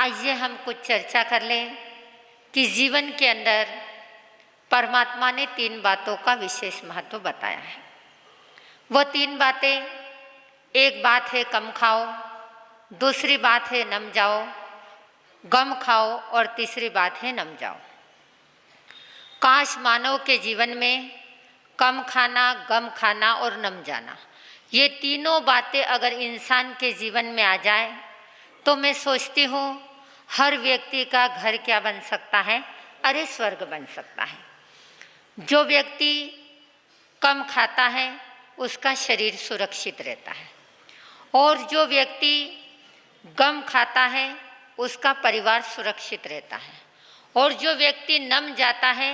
आइए हम कुछ चर्चा कर लें कि जीवन के अंदर परमात्मा ने 3 बातों का विशेष महत्व बताया है। वो 3 बातें, एक बात है कम खाओ, दूसरी बात है नम जाओ, गम खाओ और तीसरी बात है नम जाओ। काश मानव के जीवन में कम खाना, गम खाना और नम जाना, ये तीनों बातें अगर इंसान के जीवन में आ जाए तो मैं सोचती हूँ हर व्यक्ति का घर क्या बन सकता है, अरे स्वर्ग बन सकता है। जो व्यक्ति कम खाता है उसका शरीर सुरक्षित रहता है और जो व्यक्ति गम खाता है उसका परिवार सुरक्षित रहता है और जो व्यक्ति नम जाता है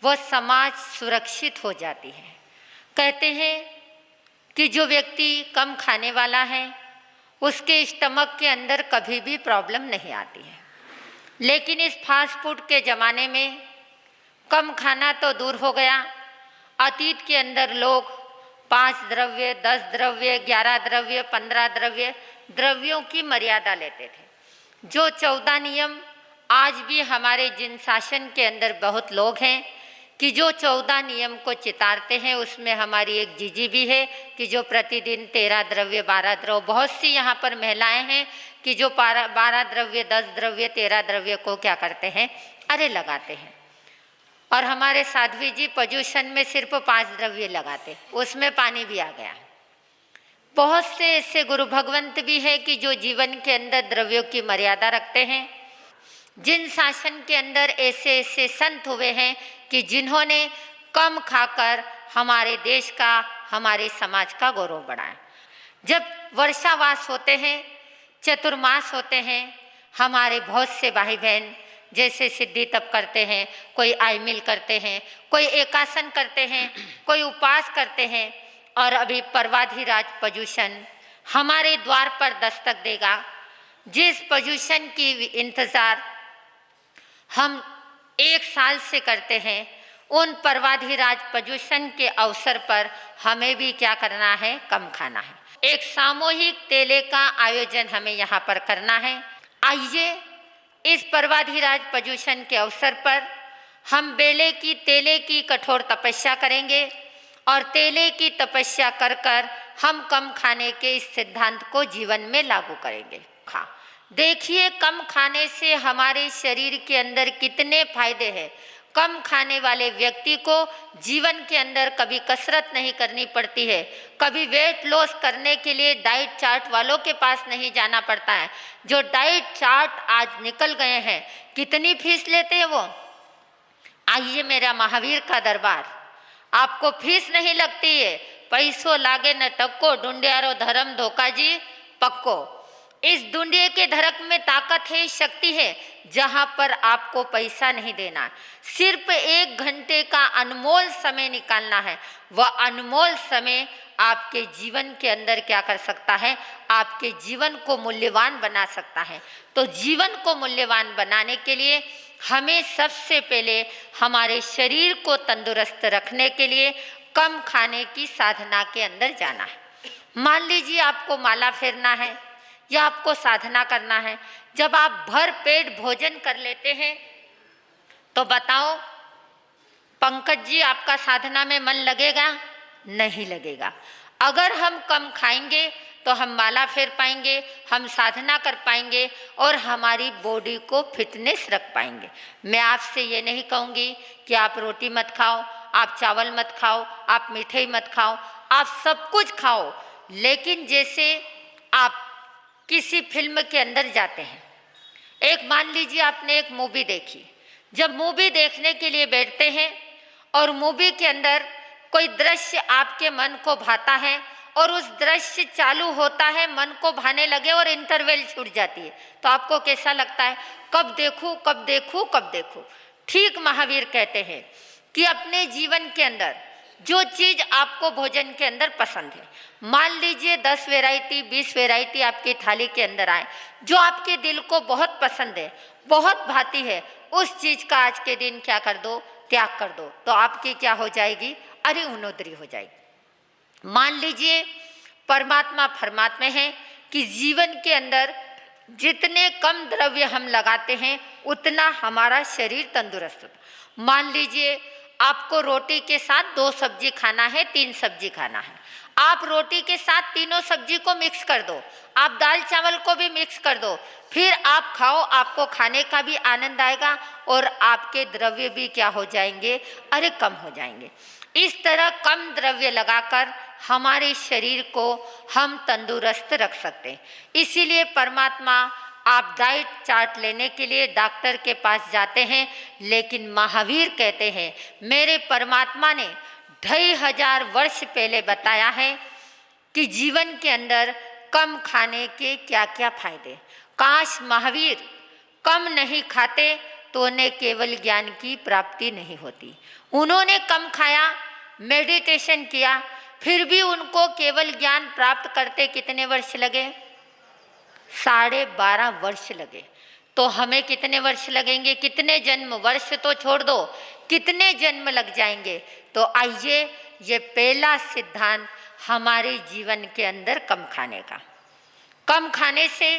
वह समाज सुरक्षित हो जाती है। कहते हैं कि जो व्यक्ति कम खाने वाला है उसके स्टमक के अंदर कभी भी प्रॉब्लम नहीं आती है, लेकिन इस फास्ट फूड के ज़माने में कम खाना तो दूर हो गया। अतीत के अंदर लोग 5 द्रव्य, 10 द्रव्य, 11 द्रव्य, 15 द्रव्य, द्रव्यों की मर्यादा लेते थे। जो 14 नियम आज भी हमारे जिन शासन के अंदर बहुत लोग हैं कि जो 14 नियम को चितारते हैं, उसमें हमारी एक जीजी भी है कि जो प्रतिदिन 13 द्रव्य, 12 द्रव्य, बहुत सी यहाँ पर महिलाएं हैं कि जो 12 द्रव्य, 10 द्रव्य, 13 द्रव्य को क्या करते हैं, अरे लगाते हैं। और हमारे साध्वी जी पोल्यूशन में सिर्फ 5 द्रव्य लगाते, उसमें पानी भी आ गया। बहुत से ऐसे गुरु भगवंत भी हैं कि जो जीवन के अंदर द्रव्यों की मर्यादा रखते हैं। जिन शासन के अंदर ऐसे ऐसे संत हुए हैं कि जिन्होंने कम खाकर हमारे देश का, हमारे समाज का गौरव बढ़ाया। जब वर्षावास होते हैं, चतुर्मास होते हैं, हमारे बहुत से भाई बहन जैसे सिद्धि तप करते हैं, कोई आयमिल करते हैं, कोई एकासन करते हैं, कोई उपवास करते हैं। और अभी पर्वाधिराज पोल्यूशन हमारे द्वार पर दस्तक देगा। जिस पोल्यूशन की इंतज़ार हम 1 साल से करते हैं, उन पर्वाधिराज पोल्यूशन के अवसर पर हमें भी क्या करना है, कम खाना है। एक सामूहिक तेले का आयोजन हमें यहाँ पर करना है। आइए इस पर्वाधिराज पोल्यूशन के अवसर पर हम बेले की, तेले की कठोर तपस्या करेंगे और तेले की तपस्या कर कर हम कम खाने के इस सिद्धांत को जीवन में लागू करेंगे। देखिए कम खाने से हमारे शरीर के अंदर कितने फायदे हैं। कम खाने वाले व्यक्ति को जीवन के अंदर कभी कसरत नहीं करनी पड़ती है, कभी वेट लॉस करने के लिए डाइट चार्ट वालों के पास नहीं जाना पड़ता है। जो डाइट चार्ट आज निकल गए हैं, कितनी फीस लेते हैं वो। आइए मेरा महावीर का दरबार, आपको फीस नहीं लगती है। पैसों लागे न टक्को, ढूंढियारो धर्म धोखा जी पक्को। इस दुनिया के धड़क में ताकत है, शक्ति है, जहाँ पर आपको पैसा नहीं देना, सिर्फ 1 घंटे का अनमोल समय निकालना है। वह अनमोल समय आपके जीवन के अंदर क्या कर सकता है, आपके जीवन को मूल्यवान बना सकता है। तो जीवन को मूल्यवान बनाने के लिए हमें सबसे पहले हमारे शरीर को तंदुरुस्त रखने के लिए कम खाने की साधना के अंदर जाना है। मान लीजिए आपको माला फेरना है या आपको साधना करना है। जब आप भर पेट भोजन कर लेते हैं तो बताओ पंकज जी, आपका साधना में मन लगेगा? नहीं लगेगा। अगर हम कम खाएंगे तो हम माला फेर पाएंगे, हम साधना कर पाएंगे और हमारी बॉडी को फिटनेस रख पाएंगे। मैं आपसे ये नहीं कहूँगी कि आप रोटी मत खाओ, आप चावल मत खाओ, आप मिठाई मत खाओ, आप सब कुछ खाओ। लेकिन जैसे आप किसी फिल्म के अंदर जाते हैं, एक मान लीजिए आपने एक मूवी देखी। जब मूवी देखने के लिए बैठते हैं और मूवी के अंदर कोई दृश्य आपके मन को भाता है और उस दृश्य चालू होता है, मन को भाने लगे और इंटरवल छूट जाती है, तो आपको कैसा लगता है? कब देखूं, कब देखूं, कब देखूं। ठीक महावीर कहते हैं कि अपने जीवन के अंदर जो चीज़ आपको भोजन के अंदर पसंद है, मान लीजिए 10 वैरायटी, 20 वैरायटी आपकी थाली के अंदर आए, जो आपके दिल को बहुत पसंद है, बहुत भाती है, उस चीज़ का आज के दिन क्या कर दो, त्याग कर दो। तो आपकी क्या हो जाएगी, अरे उन्नति हो जाएगी। मान लीजिए परमात्मा फरमाते हैं कि जीवन के अंदर जितने कम द्रव्य हम लगाते हैं उतना हमारा शरीर तंदुरुस्त होता। मान लीजिए आपको रोटी के साथ 2 सब्जी खाना है, 3 सब्जी खाना है, आप रोटी के साथ तीनों सब्जी को मिक्स कर दो, आप दाल चावल को भी मिक्स कर दो, फिर आप खाओ, आपको खाने का भी आनंद आएगा और आपके द्रव्य भी क्या हो जाएंगे, अरे कम हो जाएंगे। इस तरह कम द्रव्य लगाकर हमारे शरीर को हम तंदुरुस्त रख सकते हैं। इसीलिए परमात्मा, आप डाइट चार्ट लेने के लिए डॉक्टर के पास जाते हैं, लेकिन महावीर कहते हैं मेरे परमात्मा ने 2500 वर्ष पहले बताया है कि जीवन के अंदर कम खाने के क्या क्या फायदे। काश महावीर कम नहीं खाते तो उन्हें केवल ज्ञान की प्राप्ति नहीं होती। उन्होंने कम खाया, मेडिटेशन किया, फिर भी उनको केवल ज्ञान प्राप्त करते कितने वर्ष लगे? 12.5 वर्ष लगे। तो हमें कितने वर्ष लगेंगे? कितने जन्म, वर्ष तो छोड़ दो, कितने जन्म लग जाएंगे? तो आइए, ये पहला सिद्धांत हमारे जीवन के अंदर कम खाने का। कम खाने से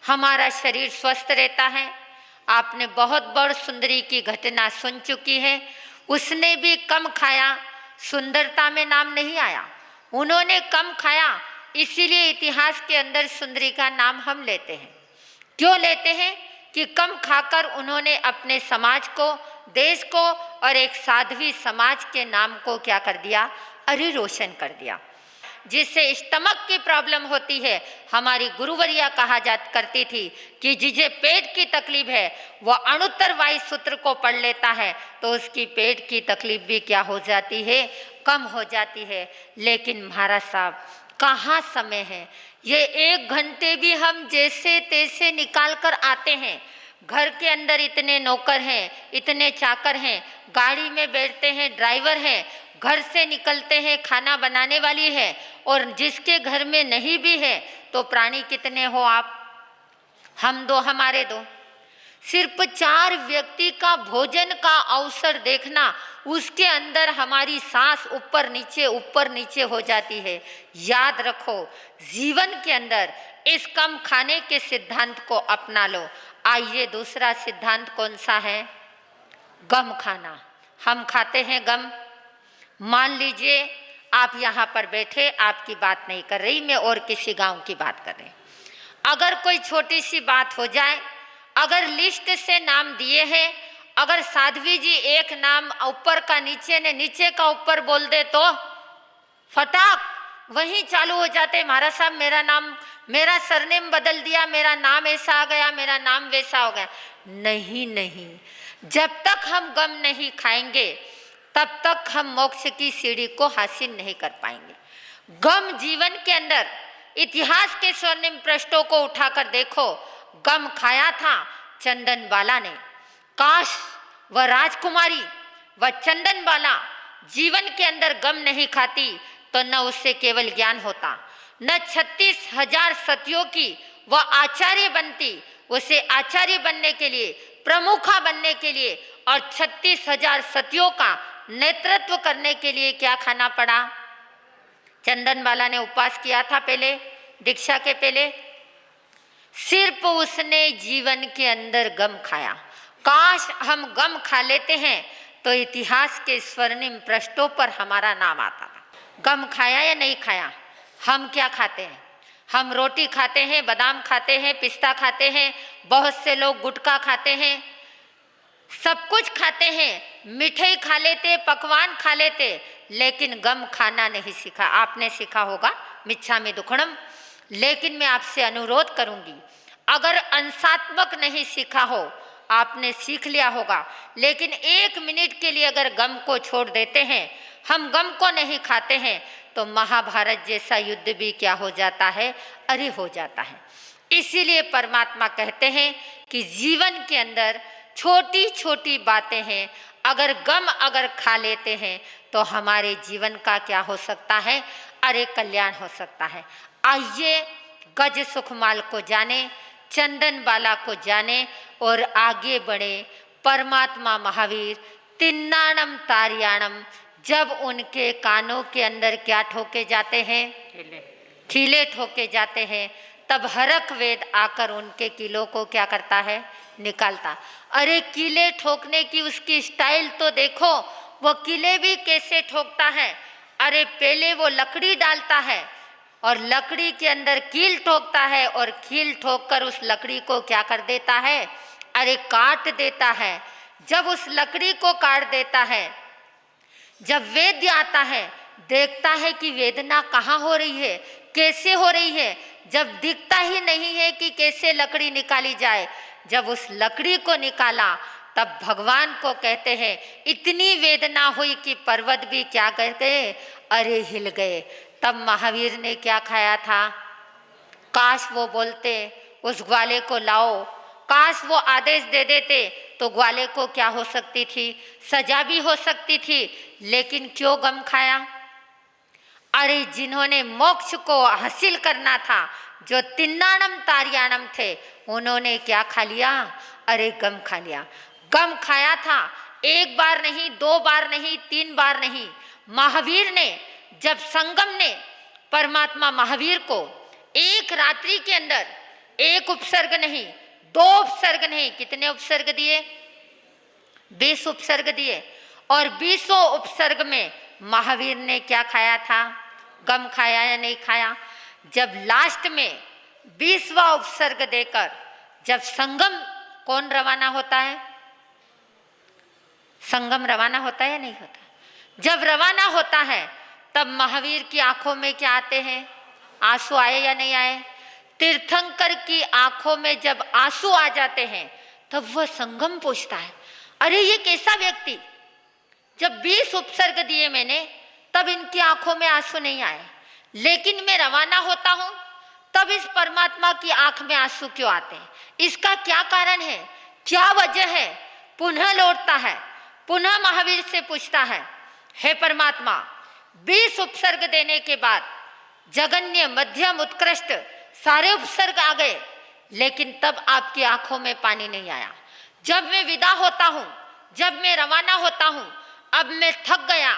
हमारा शरीर स्वस्थ रहता है। आपने बहुत बड़ सुंदरी की घटना सुन चुकी है, उसने भी कम खाया, सुंदरता में नाम नहीं आया, उन्होंने कम खाया, इसीलिए इतिहास के अंदर सुंदरी का नाम हम लेते हैं। क्यों लेते हैं? कि कम खाकर उन्होंने अपने समाज को, देश को और एक साध्वी समाज के नाम को क्या कर दिया, अरे रोशन कर दिया। जिससे स्टमक की प्रॉब्लम होती है, हमारी गुरुवरिया कहा जात करती थी कि जिसे पेट की तकलीफ है वह अणुत्तर वायु सूत्र को पढ़ लेता है तो उसकी पेट की तकलीफ भी क्या हो जाती है, कम हो जाती है। लेकिन महाराज साहब कहाँ समय है, ये 1 घंटे भी हम जैसे तैसे निकाल कर आते हैं। घर के अंदर इतने नौकर हैं, इतने चाकर हैं, गाड़ी में बैठते हैं, ड्राइवर हैं, घर से निकलते हैं, खाना बनाने वाली है, और जिसके घर में नहीं भी है तो प्राणी कितने हो आप? हम 2, हमारे 2। सिर्फ 4 व्यक्ति का भोजन का अवसर देखना, उसके अंदर हमारी सांस ऊपर नीचे हो जाती है। याद रखो, जीवन के अंदर इस कम खाने के सिद्धांत को अपना लो। आइए, दूसरा सिद्धांत कौन सा है? गम खाना। हम खाते हैं गम। मान लीजिए आप यहाँ पर बैठे, आपकी बात नहीं कर रही, मैं और किसी गांव की बात कर रही। अगर कोई छोटी सी बात हो जाए, अगर लिस्ट से नाम दिए हैं, अगर साध्वी जी एक नाम ऊपर का नीचे ने, नीचे का ऊपर बोल दे तो फटाक वहीं चालू हो जाते, महाराज साहब मेरा नाम, मेरा सरनेम बदल दिया, मेरा नाम ऐसा आ गया, मेरा नाम वैसा हो गया। नहीं नहीं, जब तक हम गम नहीं खाएंगे तब तक हम मोक्ष की सीढ़ी को हासिल नहीं कर पाएंगे। गम जीवन के अंदर इतिहास के स्वर्णिम पृष्ठों को उठाकर देखो, गम खाया था चंदन बाला ने। काश वह राजकुमारी, वह चंदन बाला जीवन के अंदर गम नहीं खाती तो न उससे केवल ज्ञान होता, न 36,000 सतियों की वह आचार्य बनती। उसे आचार्य बनने के लिए, प्रमुखा बनने के लिए और 36,000 सतियों का नेतृत्व करने के लिए क्या खाना पड़ा? चंदन बाला ने उपवास किया था पहले, दीक्षा के पहले। सिर्फ उसने जीवन के अंदर गम खाया। काश हम गम खा लेते हैं तो इतिहास के स्वर्णिम पृष्ठों पर हमारा नाम आता था। गम खाया या नहीं खाया? हम क्या खाते हैं? हम रोटी खाते हैं, बादाम खाते हैं, पिस्ता खाते हैं, बहुत से लोग गुटखा खाते हैं, सब कुछ खाते हैं, मिठाई खा लेते, पकवान खा लेते, लेकिन गम खाना नहीं सीखा। आपने सीखा होगा मिच्छामि दुक्कडम, लेकिन मैं आपसे अनुरोध करूंगी, अगर अंशात्मक नहीं सीखा हो, आपने सीख लिया होगा, लेकिन 1 मिनट के लिए अगर गम को छोड़ देते हैं, हम गम को नहीं खाते हैं, तो महाभारत जैसा युद्ध भी क्या हो जाता है, अरे हो जाता है। इसीलिए परमात्मा कहते हैं कि जीवन के अंदर छोटी छोटी बातें हैं, अगर गम अगर खा लेते हैं तो हमारे जीवन का क्या हो सकता है, अरे कल्याण हो सकता है। आइए गज सुखमाल को जाने, चंदन बाला को जाने और आगे बढ़े। परमात्मा महावीर तिन्नाणम तारियाणम, जब उनके कानों के अंदर क्या ठोके जाते हैं, खीले ठोके जाते हैं, तब हरक वेद आकर उनके किलों को क्या करता है, निकालता। अरे किले ठोकने की उसकी स्टाइल तो देखो, वो किले भी कैसे ठोकता है। अरे पहले वो लकड़ी डालता है और लकड़ी के अंदर कील ठोकता है और कील ठोककर उस लकड़ी को क्या कर देता है, अरे काट देता है। जब उस लकड़ी को काट देता है, जब वैद्य आता है, देखता है कि वेदना कहाँ हो रही है, कैसे हो रही है। जब दिखता ही नहीं है कि कैसे लकड़ी निकाली जाए, जब उस लकड़ी को निकाला तब भगवान को कहते हैं इतनी वेदना हुई कि पर्वत भी क्या कर गए, अरे हिल गए। तब महावीर ने क्या खाया था, काश वो बोलते उस ग्वाले को लाओ, काश वो आदेश दे देते तो ग्वाले को क्या हो सकती थी, सजा भी हो सकती थी। लेकिन क्यों गम खाया। अरे जिन्होंने मोक्ष को हासिल करना था, जो तिन्नाणम तारियाणम थे, उन्होंने क्या खा लिया, अरे गम खा लिया। गम खाया था, एक बार नहीं, दो बार नहीं, तीन बार नहीं। महावीर ने जब संगम ने परमात्मा महावीर को एक रात्रि के अंदर एक उपसर्ग नहीं, दो उपसर्ग नहीं, कितने उपसर्ग दिए, 20 उपसर्ग दिए। और 20 उपसर्ग में महावीर ने क्या खाया था, गम खाया या नहीं खाया। जब लास्ट में 20वां उपसर्ग देकर जब संगम कौन रवाना होता है, संगम रवाना होता है या नहीं होता, जब रवाना होता है तब महावीर की आंखों में क्या आते हैं, आंसू आए या नहीं आए। तीर्थंकर की आंखों में जब आंसू आ जाते हैं तब वह संगम पूछता है, अरे ये कैसा व्यक्ति, जब 20 उपसर्ग दिए मैंने तब इनकी आंखों में आंसू नहीं आए, लेकिन मैं रवाना होता हूं तब इस परमात्मा की आंख में आंसू क्यों आते हैं, इसका क्या कारण है, क्या वजह है। पुनः लौटता है, पुनः महावीर से पूछता है, हे परमात्मा 20 उपसर्ग देने के बाद जगन्य मध्यम उत्कृष्ट सारे उपसर्ग आ गए, लेकिन तब आपकी आंखों में पानी नहीं आया। जब मैं विदा होता हूं, जब मैं रवाना होता हूं, अब मैं थक गया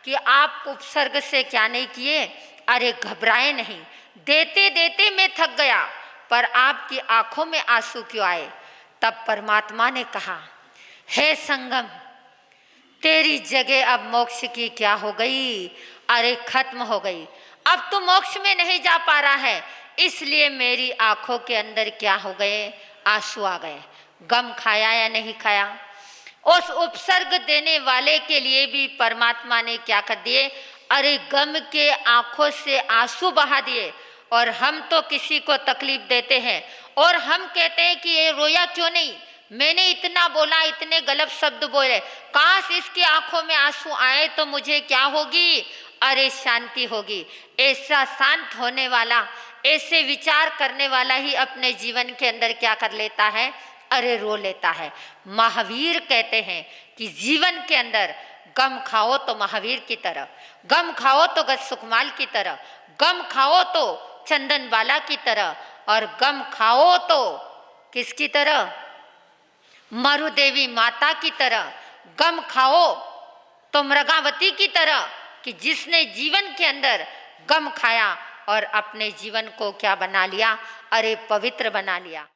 कि आप उपसर्ग से क्या नहीं किए, अरे घबराए नहीं, देते देते मैं थक गया, पर आपकी आंखों में आंसू क्यों आए। तब परमात्मा ने कहा, हे संगम तेरी जगह अब मोक्ष की क्या हो गई, अरे खत्म हो गई, अब तो मोक्ष में नहीं जा पा रहा है, इसलिए मेरी आंखों के अंदर क्या हो गए, आंसू आ गए। गम खाया या नहीं खाया। उस उपसर्ग देने वाले के लिए भी परमात्मा ने क्या कर दिए, अरे गम के आंखों से आंसू बहा दिए। और हम तो किसी को तकलीफ देते हैं और हम कहते हैं कि ये रोया क्यों नहीं, मैंने इतना बोला, इतने गलत शब्द बोले, काश इसकी आंखों में आंसू आए तो मुझे क्या होगी, अरे शांति होगी। ऐसा शांत होने वाला, ऐसे विचार करने वाला ही अपने जीवन के अंदर क्या कर लेता है, अरे रो लेता है। महावीर कहते हैं कि जीवन के अंदर गम खाओ तो महावीर की तरह, गम खाओ तो गज सुखमाल की तरह, गम खाओ तो चंदन बाला की तरह, और गम खाओ तो किसकी तरह, मरुदेवी माता की तरह। गम खाओ तो मृगावती की तरह, कि जिसने जीवन के अंदर गम खाया और अपने जीवन को क्या बना लिया, अरे पवित्र बना लिया।